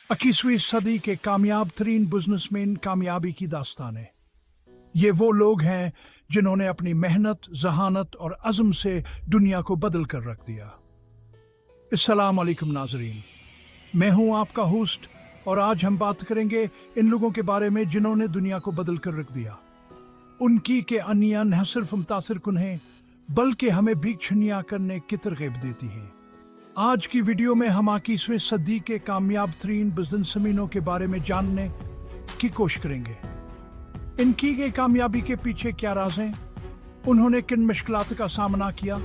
21वीं सदी के कामयाब तरीन बिजनेसमैन कामयाबी की दास्तानें। ये वो लोग हैं जिन्होंने अपनी मेहनत, जहानत और अज़्म से दुनिया को बदल कर रख दिया। अस्सलाम वालेकुम नाज़रीन, मैं हूं आपका होस्ट और आज हम बात करेंगे इन लोगों के बारे में जिन्होंने दुनिया को बदल कर रख दिया। उनकी के अनिया न सिर्फ मुतासिर कुन हैं बल्कि हमें भी छनिया करने की तरगीब देती हैं। आज की वीडियो में हम 21वीं सदी के कामयाब तरीन बिजनेसमैनों के बारे में जानने की कोशिश करेंगे। इनकी गई कामयाबी के पीछे क्या राज हैं, उन्होंने किन मुश्किलात का सामना किया।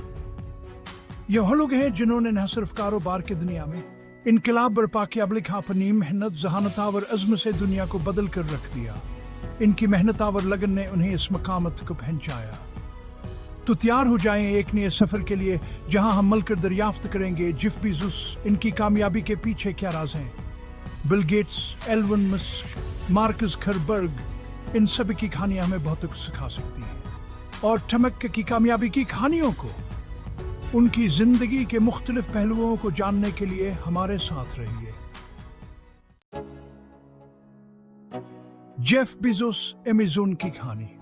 यह लोग हैं जिन्होंने न सिर्फ कारोबार की दुनिया में इनकलाब बर्पा किया बल्कि अपनी मेहनत, जहानत और अज़्म से दुनिया को बदल कर रख दिया। इनकी मेहनत और लगन ने उन्हें इस मकामत को पहुंचाया। तो तैयार हो जाएं एक नए सफर के लिए जहां हम मिलकर दरियाफ्त करेंगे जेफ बेज़ोस, इनकी कामयाबी के पीछे क्या राज हैं। Bill Gates, Elon Musk, Mark Zuckerberg, इन सभी की कहानियां हमें बहुत कुछ सिखा सकती हैं। और टमक की कामयाबी की कहानियों को, उनकी जिंदगी के मुख्तलिफ पहलुओं को जानने के लिए हमारे साथ रहिए। जेफ बेज़ोस, अमेज़न की कहानी।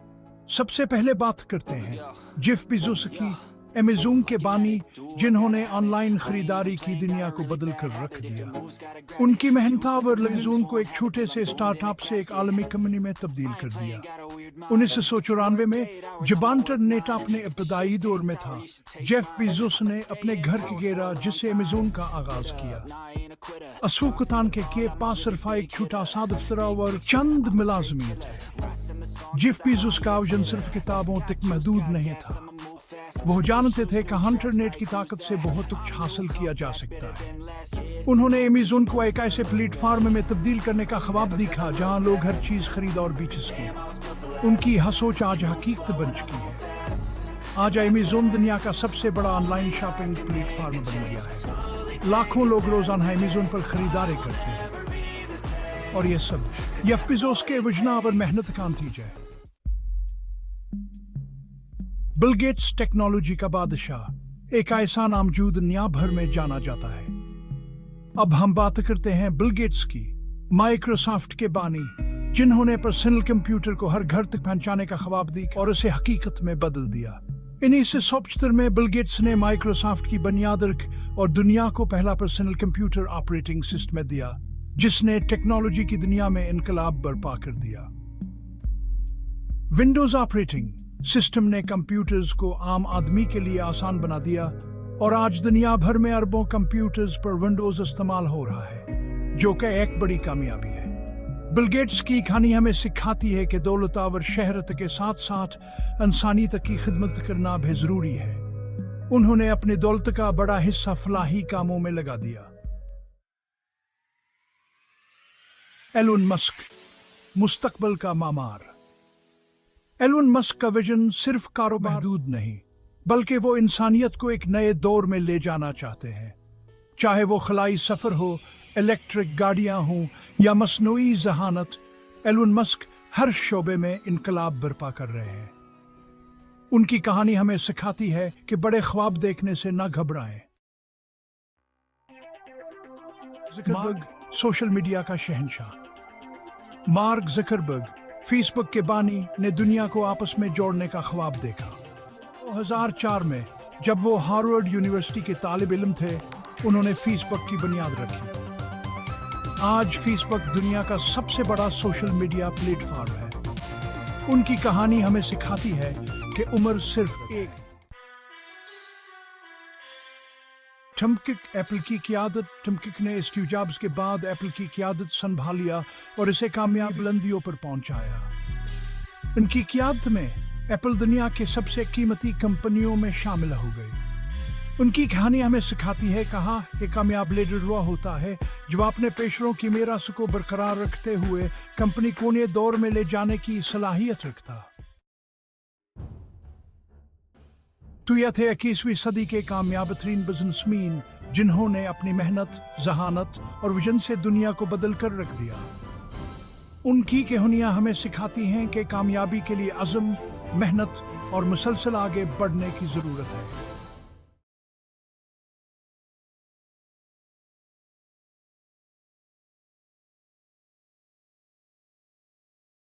सबसे पहले बात करते हैं जेफ बेज़ोस की, अमेज़न के बानी जिन्होंने ऑनलाइन खरीदारी की दुनिया को बदल कर रख दिया। उनकी मेहनत और लगन को एक छोटे से स्टार्टअप से एक आलमी कंपनी में तब्दील कर दिया। 1994 में जब इंटरनेट अपने इब्तदाई दौर में था, जेफ बेज़ोस ने अपने घर की गैराज जिससे अमेज़न का आगाज किया। असुकतान के पास सिर्फ एक छोटा सा दफ्तर और चंद मुलाजमीन थे। जेफ बेज़ोस का वजन सिर्फ किताबों तक महदूद नहीं था। वो जानते थे कि इंटरनेट की ताकत से बहुत कुछ हासिल किया जा सकता है। उन्होंने अमेज़न को एक ऐसे प्लेटफॉर्म में तब्दील करने का ख्वाब देखा जहां लोग हर चीज खरीद और बेच सकें। उनकी सोच आज हकीकत बन चुकी है। आज अमेज़न दुनिया का सबसे बड़ा ऑनलाइन शॉपिंग प्लेटफॉर्म बन गया है। लाखों लोग रोजाना अमेज़न पर खरीदारी करते हैं। और ये सब जेफ बेज़ोस के वजना और मेहनत का नतीजा है। बिल गेट्स, टेक्नोलॉजी का बादशाह, एक ऐसा नाम जो दुनिया भर में जाना जाता है। अब हम बात करते हैं बिल गेट्स की, माइक्रोसॉफ्ट के बानी जिन्होंने पर्सनल कंप्यूटर को हर घर तक पहुंचाने का ख्वाब दी और उसे हकीकत में बदल दिया। 1975 में बिल गेट्स ने माइक्रोसॉफ्ट की बुनियाद रख और दुनिया को पहला पर्सनल कंप्यूटर ऑपरेटिंग सिस्टम दिया जिसने टेक्नोलॉजी की दुनिया में इनकलाब बर्पा कर दिया। विंडोज ऑपरेटिंग सिस्टम ने कंप्यूटर्स को आम आदमी के लिए आसान बना दिया और आज दुनिया भर में अरबों कंप्यूटर्स पर विंडोज इस्तेमाल हो रहा है, जो कि एक बड़ी कामयाबी है। बिल गेट्स की कहानी हमें सिखाती है कि दौलत और शहरत के साथ साथ इंसानियत की खिदमत करना भी जरूरी है। उन्होंने अपनी दौलत का बड़ा हिस्सा फलाही कामों में लगा दिया। एलन मस्क, मुस्तकबिल का मामार। एलन मस्क का विजन सिर्फ कारोबार महदूद नहीं बल्कि वो इंसानियत को एक नए दौर में ले जाना चाहते हैं। चाहे वो खलाई सफर हो, इलेक्ट्रिक गाड़ियां हों या मसनूई जहानत, एलन मस्क हर शोबे में इनकलाब बर्पा कर रहे हैं। उनकी कहानी हमें सिखाती है कि बड़े ख्वाब देखने से न घबराएं। ज़करबर्ग, सोशल मीडिया का शहंशाह। मार्क ज़करबर्ग, फेसबुक के बानी, ने दुनिया को आपस में जोड़ने का ख्वाब देखा। 2004 में जब वो हार्वर्ड यूनिवर्सिटी के तालिब इल्म थे, उन्होंने फेसबुक की बुनियाद रखी। आज फेसबुक दुनिया का सबसे बड़ा सोशल मीडिया प्लेटफॉर्म है। उनकी कहानी हमें सिखाती है कि उम्र सिर्फ एक। टमकिक, एप्पल की क़यादत। टमकिक ने स्टीव जॉब्स के बाद एप्पल की क़यादत संभालिया और इसे कामयाब बुलंदियों पर पहुंचाया। उनकी क़यादत में एप्पल दुनिया के सबसे कीमती कंपनियों में शामिल हो गई। उनकी कहानी हमें सिखाती है कहा कि कामयाब लीडर हुआ होता है जो अपने पेशरों की मीरास को बरकरार रखते हुए कंपनी को नए दौर में ले जाने की सलाहियत रखता। तो यह थे 21वीं सदी के कामयाब तरीन बिजनेसमैन जिन्होंने अपनी मेहनत, जहानत और विजन से दुनिया को बदल कर रख दिया। उनकी कहानियां हमें सिखाती हैं कि कामयाबी के लिए अज़्म, मेहनत और मुसलसल आगे बढ़ने की जरूरत है।